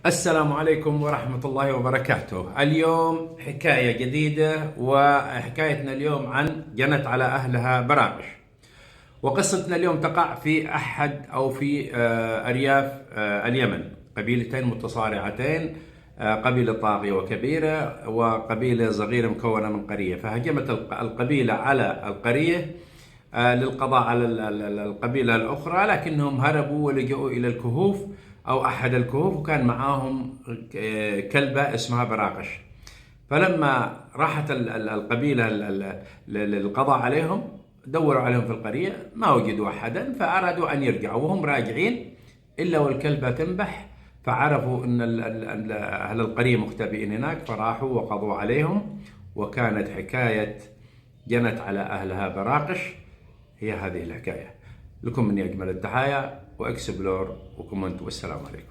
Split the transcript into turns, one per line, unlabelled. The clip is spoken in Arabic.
السلام عليكم ورحمة الله وبركاته. اليوم حكاية جديدة، وحكايتنا اليوم عن جنت على أهلها براقش. وقصتنا اليوم تقع في أحد أو في أرياف اليمن، قبيلتين متصارعتين، قبيلة طاغية وكبيرة وقبيلة صغيرة مكونة من قرية. فهجمت القبيلة على القرية للقضاء على القبيلة الأخرى، لكنهم هربوا ولجؤوا إلى الكهوف أو أحد الكهوف، وكان معاهم كلبة اسمها براقش. فلما راحت القبيلة للقضاء عليهم، دوروا عليهم في القرية ما وجدوا أحدا، فأرادوا أن يرجعوا. وهم راجعين إلا والكلبة تنبح، فعرفوا أن أهل القرية مختبئين هناك، فراحوا وقضوا عليهم. وكانت حكاية جنت على أهلها براقش هي هذه الحكاية. لكم مني أجمل التحايا وإكسبلور وكومنت، والسلام عليكم.